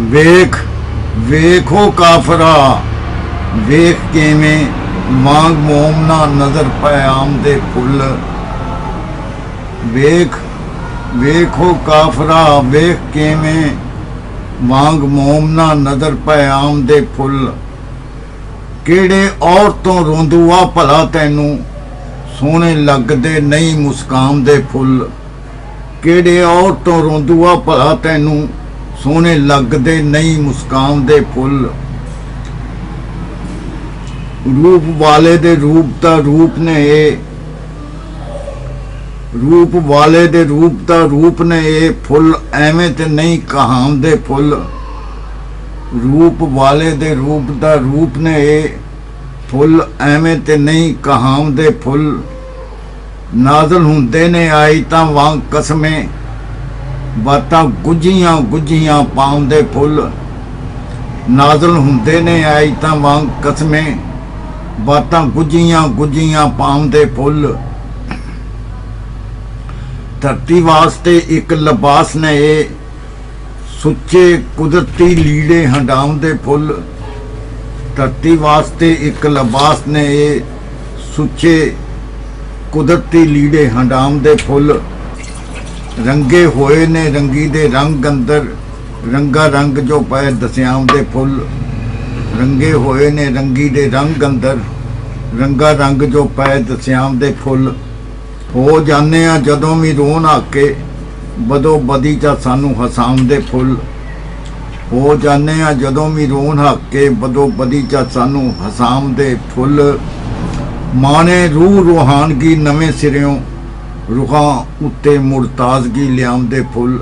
ਵੇਖ ਵੇਖੋ ਕਾਫਰਾ ਵੇਖ ਕਿਵੇਂ ਵਾਂਗ ਮੋਮ ਨਾ ਨਜ਼ਰ ਪਏ ਆਮ ਦੇ ਫੁੱਲ। ਵੇਖ ਵੇਖੋ ਕਾਫਰਾ ਵੇਖ ਕਿਵੇਂ ਵਾਂਗ ਮੋਮ ਨਾ ਨਜ਼ਰ ਪਏ ਆਮ ਦੇ ਫੁੱਲ। ਕਿਹੜੇ ਔਰ ਤੋਂ ਰੋਂਦੂ ਆ ਭਲਾ ਤੈਨੂੰ ਸੋਹਣੇ ਲੱਗਦੇ ਨਹੀਂ ਮੁਸਕਾਨ ਦੇ ਫੁੱਲ। ਕਿਹੜੇ ਔਰ ਤੋਂ ਰੋਂਦੂ ਆ ਭਲਾ ਤੈਨੂੰ ਸੋਹਣੇ ਲੱਗਦੇ ਨਹੀਂ ਮੁਸਕਾਨ ਦੇ ਫੁੱਲ। रूप वाले दे रूप दा रूप ने रूप वाले दे रूप दा रूप ने फुल एवें ते नहीं कहाम दे फुल। रूप वाले दे रूप दा रूप ने फुल एवें ते नहीं कहाम दे फुल। नाज़ल हुंदे ने आई तां वांग कसमें बातां गुझियां गुझियां पाम दे फुल। नाज़ल हुंदे ने आई तां वांग कसमें बातां गुझियां गुझियां पाम दे फुल। धरती वास्ते एक लिबास ने सुच्चे कुदरती लीड़े हंडाम दे फुल। धरती वास्ते एक लिबास ने सुच्चे कुदरती लीड़े हंडाम दे फुल। रंगे होए ने रंगी दे रंग अंदर रंगा रंग जो पै दस्याम दे फुल। रंगे होए ने रंगी दे रंग अंदर रंगा रंग जो पै दस्याम दे फुल। हो जाने आ जदों भी रोन आके बदो बदी चा सानू हसाम दे फुल। हो जाने आ जदों भी रोन हाके बदो बदी चा सानू हसाम दे फुल। माने रूह रूहानगी नवें सिरों रुखां उत्ते मुरताजगी लियाम दे फुल।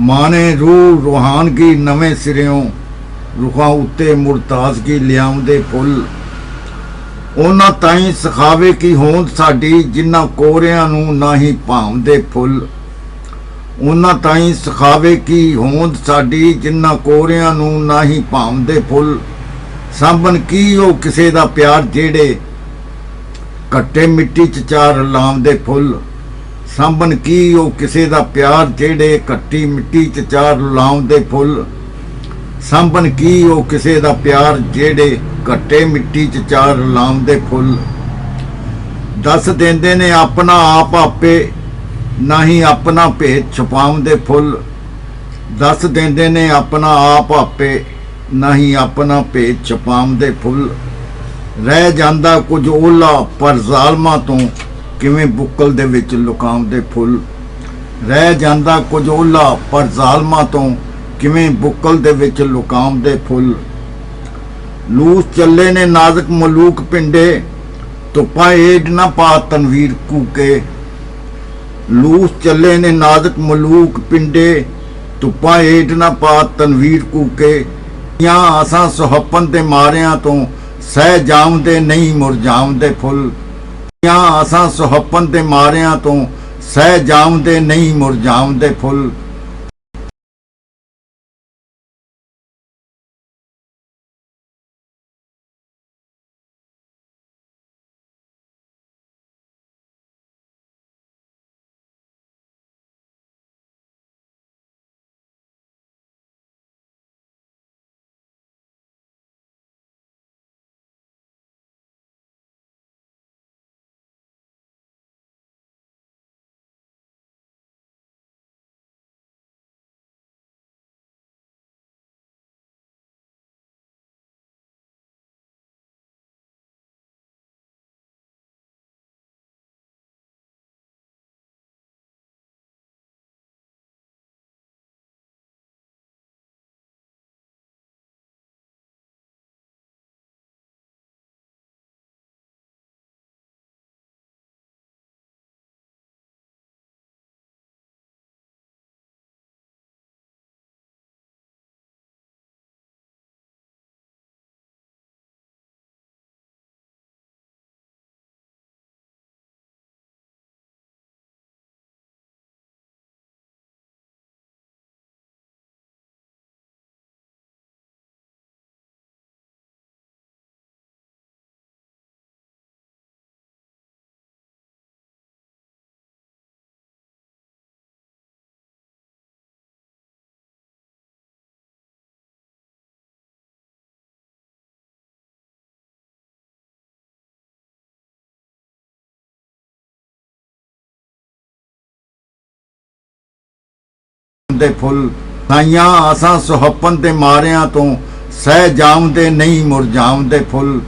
माने रूह रूहानगी नवें सिरों रुखां उत्ते मुरताजगी लियाम दे फुल। उन्हां ताईं सिखावे की होंद साडी जिन्हां कोरियां नूं नाही भावदे फुल। उन्हां ताईं सिखावे की होंद साडी जिन्हां कोरियां नूं नाही भावदे फुल। साਂਭਣ की ओ किसे दा प्यार जेड़े घट्टे मिट्टी च चार लावदे फुल। साਂਭਣ की ओ किसे दा प्यार जेड़े घट्टी मिट्टी च चार लावदे फुल। ਸਾਂਭਣ की ओ किसे दा प्यार जेड़े घट्टे मिट्टी च चार लावदे फुल। दस देंदे ने अपना आप आपे नाही अपना भेद छुपावदे फुल। दस देंदे ने अपना आप आपे नाही अपना भेद छुपावदे फुल। रह जांदा कुछ ओला पर ਜ਼ਾਲਮਾਂ ਤੋਂ किवें बुक्कल दे विच लुकावदे फुल। रह जांदा कुछ ओला पर ਜ਼ਾਲਮਾਂ ਤੋਂ किवें बुक्कल दे विच लुकावदे फुल। लूस चले ने नाजक मलूक पिंडे धुप्पा एड ना पा तनवीर कूके। लूस चले ने नाजक मलूक पिंडे धुप्पा एड ना पा तनवीर कूके। या असां सुहप्पन दे मारियां तो सह जामदे नहीं मुरझावदे फुल। या असां सुहप्पन दे मारियां तो सह जामदे नहीं मुरझावदे फुल। ਦੇ ਫੁੱਲ ਸਾਈਆਂ ਆਸਾਂ ਸੁਹੱਪਨ ਦੇ ਮਾਰਿਆਂ ਤੋਂ ਸਹਿ ਜਾਮਦੇ ਨਹੀਂ ਮੁਰਝਾਉਂਦੇ ਫੁੱਲ।